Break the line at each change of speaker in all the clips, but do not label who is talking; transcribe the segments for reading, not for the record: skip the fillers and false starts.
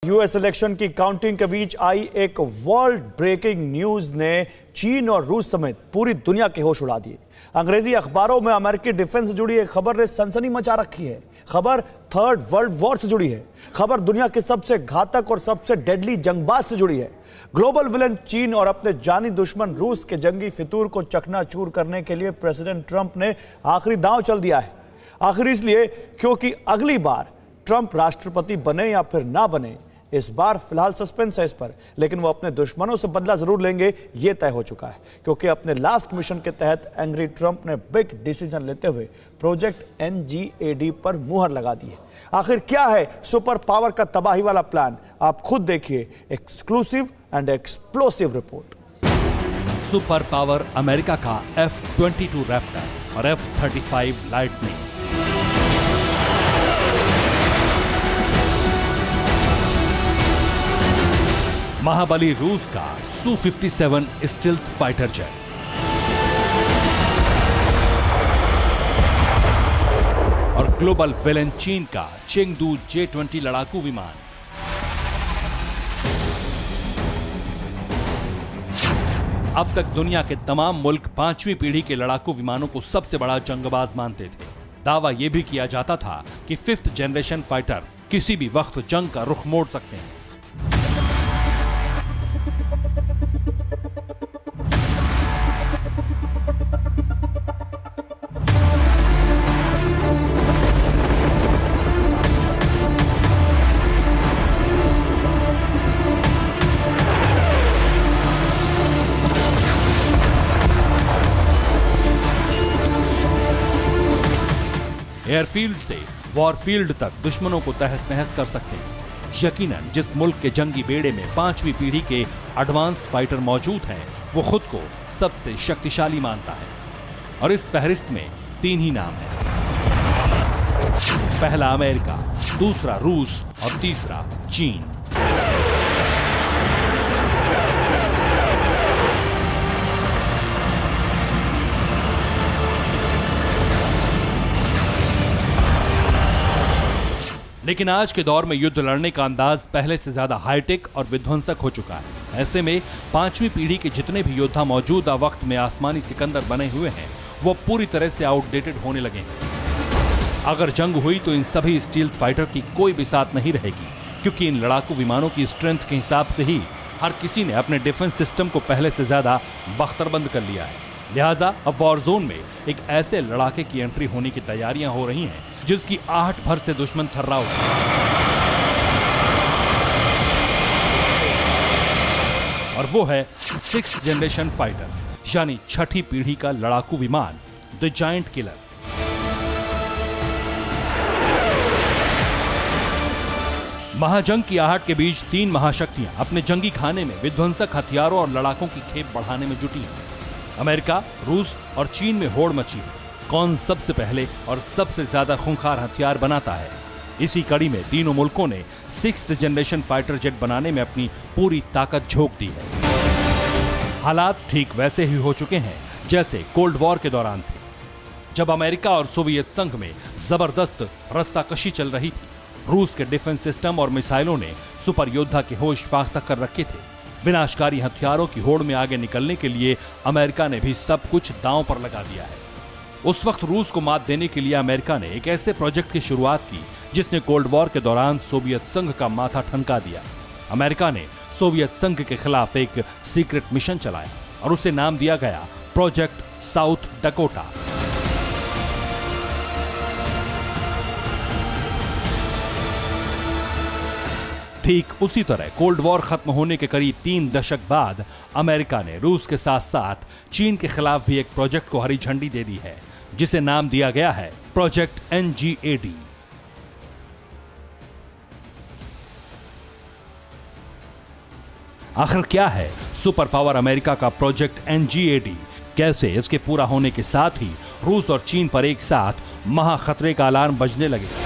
US election की counting के बीच आई एक वर्ल्ड ब्रेकिंग न्यूज ने चीन और रूस समेत पूरी दुनिया के होश उड़ा दिए। अंग्रेजी अखबारों में अमेरिकी डिफेंस से जुड़ी एक खबर ने सनसनी मचा रखी है। खबर थर्ड वर्ल्ड वॉर से जुड़ी है। खबर दुनिया के सबसे घातक और सबसे डेडली जंगबाज से जुड़ी है। ग्लोबल विलन चीन और अपने जानी दुश्मन रूस के जंगी फितूर को चकनाचूर करने के लिए प्रेसिडेंट ट्रंप ने आखिरी दांव चल दिया है। आखिर इसलिए क्योंकि अगली बार ट्रंप राष्ट्रपति बने या फिर ना बने, इस बार फिलहाल सस्पेंस है इस पर, लेकिन वो अपने दुश्मनों से बदला जरूर लेंगे, ये तय हो चुका है। क्योंकि अपने लास्ट मिशन के तहत एंग्री ट्रंप ने बिग डिसीजन लेते हुए प्रोजेक्ट NGAD पर मुहर लगा दी है। आखिर क्या है सुपर पावर का तबाही वाला प्लान, आप खुद देखिए exclusive and explosive report.
Super power America का F-22 रैप्टर और F-35 लाइटनिंग। महाबली रूस का Su-57 स्टील्थ फाइटर जेट, और ग्लोबल विलेन चीन का चेंगडू J-20 लड़ाकू विमान। अब तक दुनिया के तमाम मुल्क पांचवी पीढ़ी के लड़ाकू विमानों को सबसे बड़ा जंगबाज मानते थे। दावा यह भी किया जाता था कि 5th जनरेशन फाइटर किसी भी वक्त जंग का रुख मोड़ सकते हैं। एयरफील्ड से वॉरफील्ड तक दुश्मनों को तहस नहस कर सकते हैं। यकीनन जिस मुल्क के जंगी बेड़े में पांचवी पीढ़ी के एडवांस फाइटर मौजूद हैं, वो खुद को सबसे शक्तिशाली मानता है। और इस फहरिस्त में 3 ही नाम हैं। पहला अमेरिका, दूसरा रूस और तीसरा चीन। लेकिन आज के दौर में युद्ध लड़ने का अंदाज पहले से ज्यादा हाईटेक और विध्वंसक हो चुका है। ऐसे में पांचवी पीढ़ी के जितने भी योद्धा मौजूदा वक्त में आसमानी सिकंदर बने हुए हैं, वो पूरी तरह से आउटडेटेड होने लगे हैं। अगर जंग हुई तो इन सभी स्टील्थ फाइटर की कोई भी साथ नहीं रहेगी, क्योंकि इन लड़ाकू विमानों की स्ट्रेंथ के हिसाब से ही हर किसी ने अपने डिफेंस सिस्टम को पहले से ज्यादा बख्तरबंद कर लिया है। लिहाजा अब वॉर जोन में एक ऐसे लड़ाके की एंट्री होने की तैयारियां हो रही हैं जिसकी आहट भर से दुश्मन थर्रा उठा। और वो है 6th जनरेशन फाइटर, यानी छठी पीढ़ी का लड़ाकू विमान, द जायंट किलर। महाजंग की आहट के बीच 3 महाशक्तियां अपने जंगी खाने में विध्वंसक हथियारों और लड़ाकों की खेप बढ़ाने में जुटी हैं। अमेरिका, रूस और चीन में होड़ मची है। कौन सबसे पहले और सबसे ज्यादा खूंखार हथियार बनाता है? इसी कड़ी में तीनों मुल्कों ने 6th जनरेशन फाइटर जेट बनाने में अपनी पूरी ताकत झोंक दी है। हालात ठीक वैसे ही हो चुके हैं जैसे कोल्ड वॉर के दौरान थे, जब अमेरिका और सोवियत संघ में जबरदस्त रस्साकशी चल रही थी। रूस के डिफेंस सिस्टम और मिसाइलों ने सुपर योद्धा के होश फाख्ता कर रखे थे। विनाशकारी हथियारों की होड़ में आगे निकलने के लिए अमेरिका ने भी सब कुछ दांव पर लगा दिया है। उस वक्त रूस को मात देने के लिए अमेरिका ने एक ऐसे प्रोजेक्ट की शुरुआत की जिसने कोल्ड वॉर के दौरान सोवियत संघ का माथा ठनका दिया। अमेरिका ने सोवियत संघ के खिलाफ एक सीक्रेट मिशन चलाया और उसे नाम दिया गया प्रोजेक्ट साउथ डकोटा। ठीक उसी तरह कोल्ड वॉर खत्म होने के करीब 3 दशक बाद अमेरिका ने रूस के साथ साथ चीन के खिलाफ भी एक प्रोजेक्ट को हरी झंडी दे दी है, जिसे नाम दिया गया है प्रोजेक्ट NGAD। आखिर क्या है सुपर पावर अमेरिका का प्रोजेक्ट NGAD? कैसे इसके पूरा होने के साथ ही रूस और चीन पर एक साथ महा खतरे का अलार्म बजने लगे?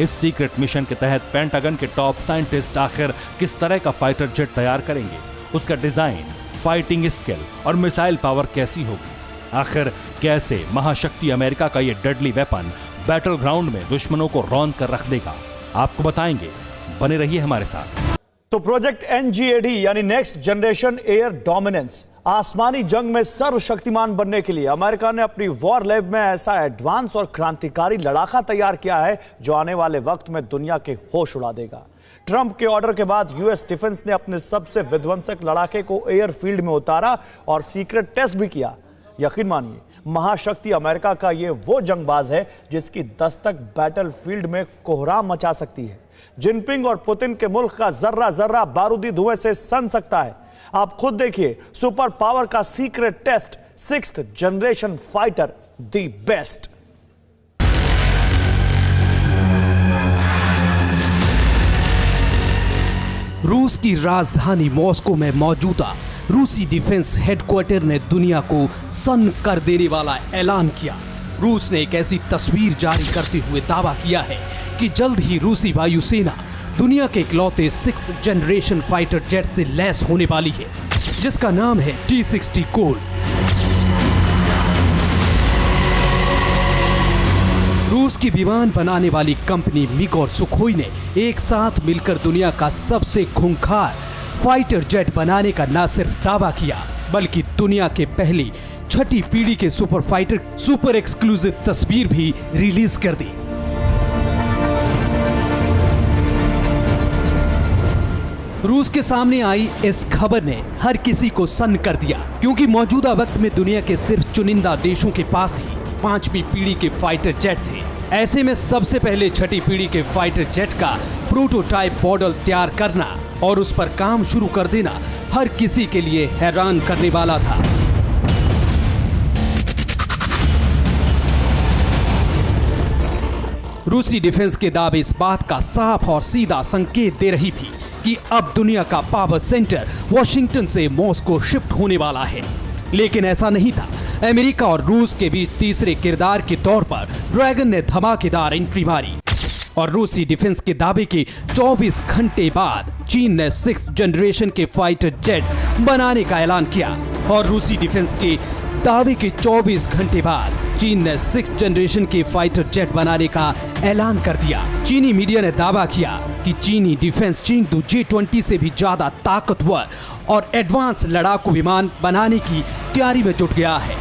इस सीक्रेट मिशन के तहत पेंटागन के टॉप साइंटिस्ट आखिर किस तरह का फाइटर जेट तैयार करेंगे उसका डिजाइन, फाइटिंग स्किल और मिसाइल पावर कैसी होगी? आखिर कैसे महाशक्ति अमेरिका का यह डेडली वेपन बैटल ग्राउंड में दुश्मनों को रौंद कर रख देगा, आपको बताएंगे। बने रहिए हमारे साथ।
तो प्रोजेक्ट NGAD यानी नेक्स्ट जनरेशन एयर डोमिनेंस, आसमानी जंग में सर्वशक्तिमान बनने के लिए अमेरिका ने अपनी वॉर लैब में ऐसा एडवांस और क्रांतिकारी लड़ाका तैयार किया है जो आने वाले वक्त में दुनिया के होश उड़ा देगा। ट्रंप के ऑर्डर के बाद यूएस डिफेंस ने अपने सबसे विध्वंसक लड़ाके को एयरफील्ड में उतारा और सीक्रेट टेस्ट भी किया। यकीन मानिए, महाशक्ति अमेरिका का यह वो जंगबाज है जिसकी दस्तक बैटलफील्ड में कोहराम मचा सकती है। जिनपिंग और पुतिन के मुल्क का जर्रा जर्रा बारूदी धुएं से सन सकता है। आप खुद देखिए, सुपर पावर का secret test, 6th generation fighter, the best.
रूस की राजधानी मॉस्को में मौजूदा रूसी डिफेंस हेडक्वार्टर ने दुनिया को सन्न कर देने वाला ऐलान किया। रूस ने एक ऐसी तस्वीर जारी करते हुए दावा किया है कि जल्द ही रूसी वायुसेना दुनिया के इकलौते 6th जनरेशन फाइटर जेट से लैस होने वाली है, जिसका नाम है T-60 कोल्ड। रूस की विमान बनाने वाली कंपनी मिग और सुखोई ने एक साथ मिलकर दुनिया का सबसे खूंखार फाइटर जेट बनाने का न सिर्फ दावा किया, बल्कि दुनिया के पहली 6ठी पीढ़ी के सुपर फाइटर सुपर एक्सक्लूसिव तस्वीर भी रिलीज कर दी। रूस के सामने आई इस खबर ने हर किसी को सन्न कर दिया, क्योंकि मौजूदा वक्त में दुनिया के सिर्फ चुनिंदा देशों के पास ही 5वीं पीढ़ी के फाइटर जेट थे। ऐसे में सबसे पहले 6ठी पीढ़ी के फाइटर जेट का प्रोटोटाइप मॉडल तैयार करना और उस पर काम शुरू कर देना हर किसी के लिए हैरान करने वाला था। रूसी डिफेंस के दावे इस बात का साफ और सीधा संकेत दे रही थी कि अब दुनिया का पावर सेंटर वॉशिंगटन से मॉस्को शिफ्ट होने वाला है। लेकिन ऐसा नहीं था। अमेरिका और रूस के बीच तीसरे किरदार के तौर पर ड्रैगन ने धमाकेदार एंट्री मारी और रूसी डिफेंस के दावे के 24 घंटे बाद चीन ने 6th जनरेशन के फाइटर जेट बनाने का ऐलान किया। और रूसी डिफेंस के दावे के 24 घंटे बाद चीन ने 6th जनरेशन के फाइटर जेट बनाने का ऐलान कर दिया। चीनी मीडिया ने दावा किया कि चीनी डिफेंस चेंगडू J-20 से भी ज्यादा ताकतवर और एडवांस लड़ाकू विमान बनाने की तैयारी में जुट गया है।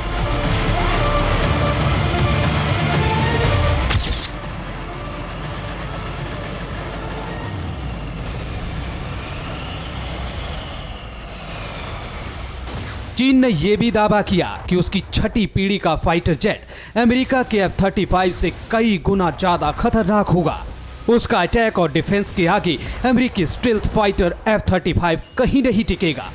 चीन ने यह भी दावा किया कि उसकी 6ठी पीढ़ी का फाइटर जेट अमेरिका के F-35 से कई गुना ज्यादा खतरनाक होगा। उसका अटैक और डिफेंस के आगे अमेरिकी स्टील्थ फाइटर F-35 कहीं नहीं टिकेगा।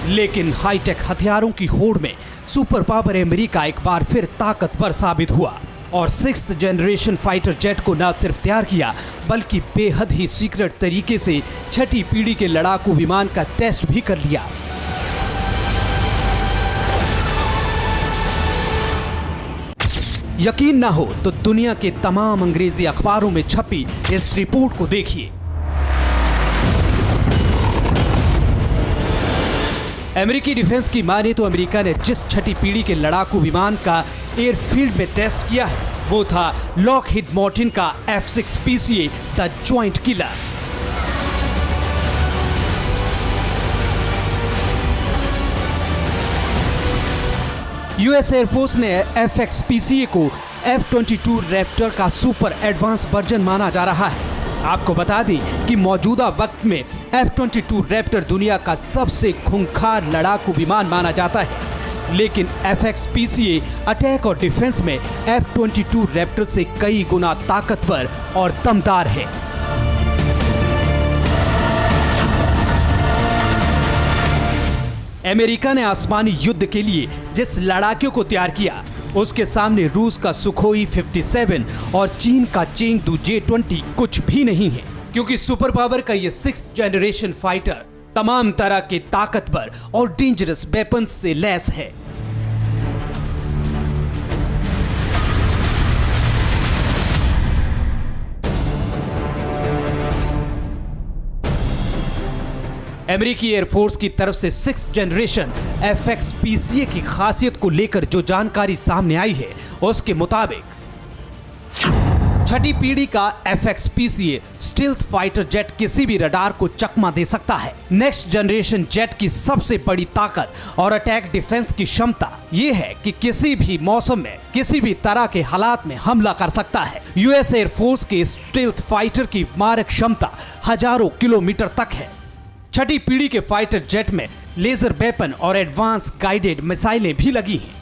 लेकिन हाईटेक हथियारों की होड़ में सुपर पावर अमेरिका एक बार फिर ताकतवर साबित हुआ और 6th जनरेशन फाइटर जेट को न सिर्फ तैयार किया, बल्कि बेहद ही सीक्रेट तरीके से 6ठी पीढ़ी के लड़ाकू विमान का टेस्ट भी कर लिया। यकीन ना हो तो दुनिया के तमाम अंग्रेजी अखबारों में छपी इस रिपोर्ट को देखिए। अमेरिकी डिफेंस की माने तो अमेरिका ने जिस 6ठी पीढ़ी के लड़ाकू विमान का एयरफील्ड में टेस्ट किया है वो था लॉकहीड मार्टिन का F-6 PCA the joint killer. US air force ने F-X PCA को F-22 रैप्टर का सुपर एडवांस वर्जन माना जा रहा है। आपको बता दें कि मौजूदा वक्त में F-22 रैप्टर दुनिया का सबसे खूंखार लड़ाकू विमान माना जाता है, लेकिन F-X PCA अटैक और डिफेंस में F-22 रैप्टर से कई गुना ताकतवर और दमदार है। अमेरिका ने आसमानी युद्ध के लिए जिस लड़ाके को तैयार किया उसके सामने रूस का सुखोई 57 और चीन का चेंगडू J-20 कुछ भी नहीं है, क्योंकि सुपर पावर का ये 6th जनरेशन फाइटर तमाम तरह के ताकतवर और डेंजरस वेपन्स से लैस है। अमेरिकी एयरफोर्स की तरफ से 6th जनरेशन FXPCA की खासियत को लेकर जो जानकारी सामने आई है उसके मुताबिक छठी पीढ़ी का FXPCA स्टील्थ फाइटर जेट किसी भी रडार को चकमा दे सकता है। नेक्स्ट जनरेशन जेट की सबसे बड़ी ताकत और अटैक डिफेंस की क्षमता यह है कि किसी भी मौसम में किसी भी तरह के हालात में हमला कर सकता है। यूएस एयरफोर्स के स्टील्थ फाइटर की मारक क्षमता हजारों किलोमीटर तक है। छठी पीढ़ी के फाइटर जेट में लेजर वेपन और एडवांस गाइडेड मिसाइलें भी लगी हैं।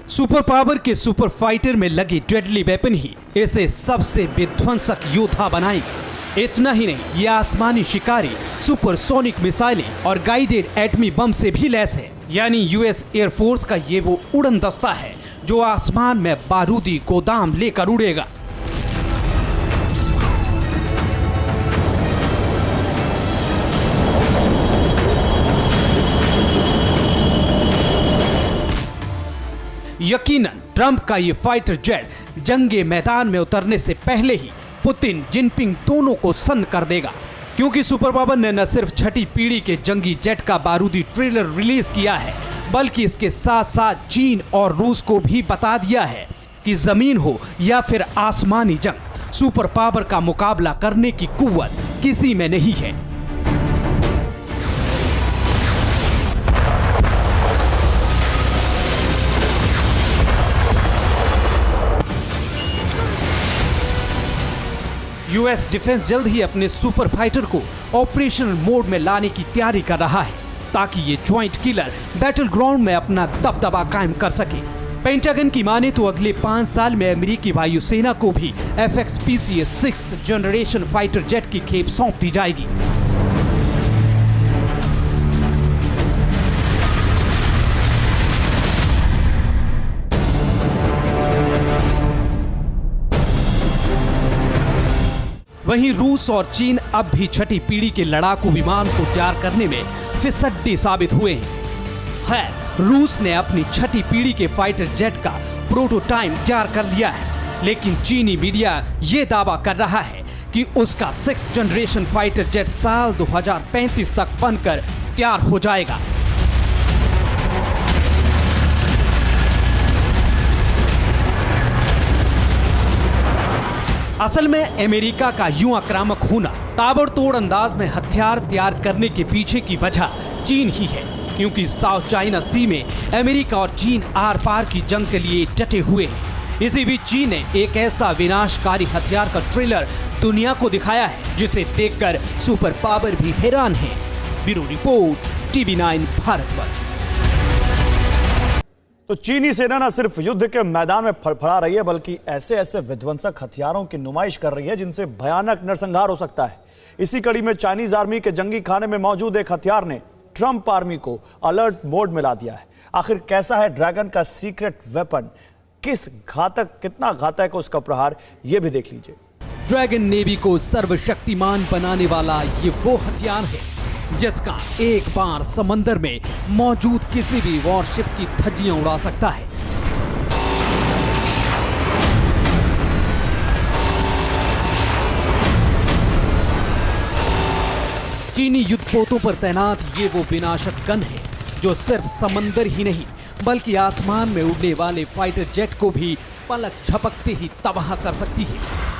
सुपर पावर के सुपर फाइटर में लगी डेडली वेपन ही इसे सबसे विध्वंसक योद्धा बनाएगी। इतना ही नहीं, ये आसमानी शिकारी सुपरसोनिक मिसाइलें और गाइडेड एटमी बम से भी लैस है। यानी यूएस एयरफोर्स का ये वो उड़न दस्ता है जो आसमान में बारूदी गोदाम लेकर उड़ेगा। यकीनन ट्रंप का ये फाइटर जेट जंगे मैदान में उतरने से पहले ही पुतिन जिनपिंग दोनों को सन्न कर देगा, क्योंकि सुपर पावर ने न सिर्फ छठी पीढ़ी के जंगी जेट का बारूदी ट्रेलर रिलीज किया है, बल्कि इसके साथ साथ चीन और रूस को भी बता दिया है कि जमीन हो या फिर आसमानी जंग, सुपर पावर का मुकाबला करने की कुव्वत किसी में नहीं है। यूएस डिफेंस जल्द ही अपने सुपर फाइटर को ऑपरेशनल मोड में लाने की तैयारी कर रहा है ताकि ये ज्वाइंट किलर बैटल ग्राउंड में अपना दबदबा कायम कर सके। पेंटागन की माने तो अगले 5 साल में अमेरिकी वायुसेना को भी FXPCA 6th generation fighter jet की खेप सौंप दी जाएगी। वहीं रूस और चीन अब भी छठी पीढ़ी के लड़ाकू विमान को तैयार करने में फिसड्डी साबित हुए हैं। खैर, रूस ने अपनी छठी पीढ़ी के फाइटर जेट का प्रोटोटाइप तैयार कर लिया है, लेकिन चीनी मीडिया ये दावा कर रहा है कि उसका 6th जनरेशन फाइटर जेट साल 2035 तक बनकर तैयार हो जाएगा। असल में अमेरिका का यूं आक्रामक होना, ताबड़तोड़ अंदाज में हथियार तैयार करने के पीछे की वजह चीन ही है, क्योंकि साउथ चाइना सी में अमेरिका और चीन आर पार की जंग के लिए डटे हुए हैं। इसी बीच चीन ने एक ऐसा विनाशकारी हथियार का ट्रेलर दुनिया को दिखाया है जिसे देखकर सुपर पावर भी हैरान है। Bureau report, TV9 Bharatvarsh.
तो चीनी सेना न सिर्फ युद्ध के मैदान में फड़फड़ा रही है, बल्कि ऐसे ऐसे विध्वंसक हथियारों की नुमाइश कर रही है जिनसे भयानक नरसंहार हो सकता है। इसी कड़ी में चाइनीज आर्मी के जंगी खाने में मौजूद एक हथियार ने ट्रंप आर्मी को अलर्ट मोड में ला दिया है। आखिर कैसा है ड्रैगन का सीक्रेट वेपन, कितना घातक है उसका प्रहार, यह भी देख लीजिए।
ड्रैगन नेवी को सर्वशक्तिमान बनाने वाला ये वो हथियार है जिसका एक बार समंदर में मौजूद किसी भी वॉरशिप की धज्जियां उड़ा सकता है। चीनी युद्धपोतों पर तैनात ये वो विनाशक गन है जो सिर्फ समंदर ही नहीं बल्कि आसमान में उड़ने वाले फाइटर जेट को भी पलक झपकते ही तबाह कर सकती है।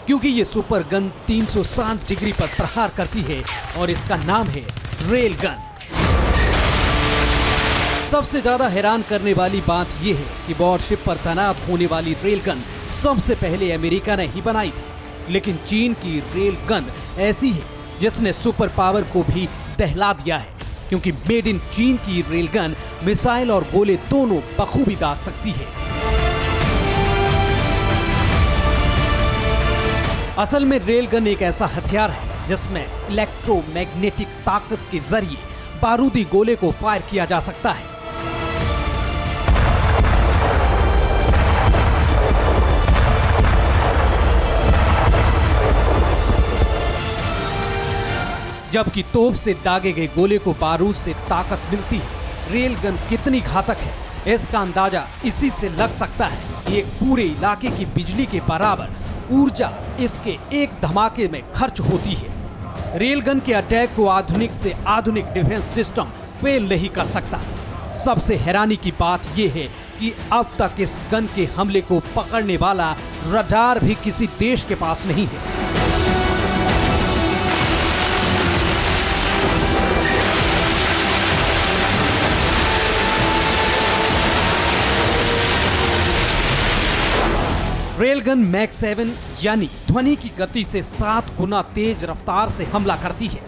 क्योंकि ये सुपर गन 360 डिग्री पर प्रहार करती है और इसका नाम है रेल गन। सबसे ज्यादा हैरान करने वाली बात यह है कि वॉरशिप पर तैनात होने वाली रेल गन सबसे पहले अमेरिका ने ही बनाई थी, लेकिन चीन की रेल गन ऐसी है जिसने सुपर पावर को भी दहला दिया है, क्योंकि मेड इन चीन की रेल गन मिसाइल और गोले दोनों बखूबी दाग सकती है। असल में रेलगन एक ऐसा हथियार है जिसमें इलेक्ट्रोमैग्नेटिक ताकत के जरिए बारूदी गोले को फायर किया जा सकता है। जबकि तोप से दागे गए गोले को बारूद से ताकत मिलती है। रेलगन कितनी घातक है इसका अंदाजा इसी से लग सकता है कि एक पूरे इलाके की बिजली के बराबर ऊर्जा इसके एक धमाके में खर्च होती है। रेलगन के अटैक को आधुनिक से आधुनिक डिफेंस सिस्टम फेल नहीं कर सकता। सबसे हैरानी की बात यह है कि अब तक इस गन के हमले को पकड़ने वाला रडार भी किसी देश के पास नहीं है। रेलगन मैक 7 यानी ध्वनि की गति से 7 गुना तेज रफ्तार से हमला करती है।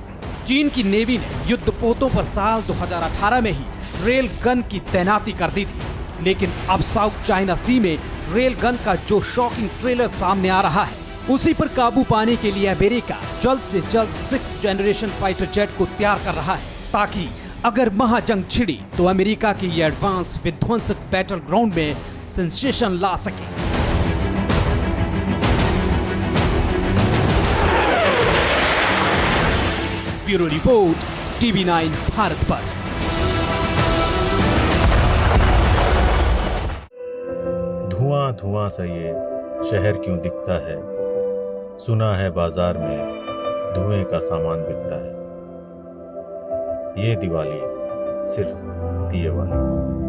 चीन की नेवी ने युद्धपोतों पर साल 2018 में ही रेल गन की तैनाती कर दी थी, लेकिन अब साउथ चाइना सी में रेल गन का जो शॉकिंग ट्रेलर सामने आ रहा है, उसी पर काबू पाने के लिए अमेरिका जल्द से जल्द 6th जनरेशन फाइटर जेट को तैयार कर रहा है, ताकि अगर महाजंग छिड़ी तो अमेरिका की ये एडवांस विध्वंसक बैटल ग्राउंड में सेंसेशन ला सके। ब्यूरो रिपोर्ट, TV9 भारत पर।
धुआं धुआं सा ये शहर क्यों दिखता है, सुना है बाजार में धुएं का सामान बिकता है। ये दिवाली सिर्फ दिए वाली।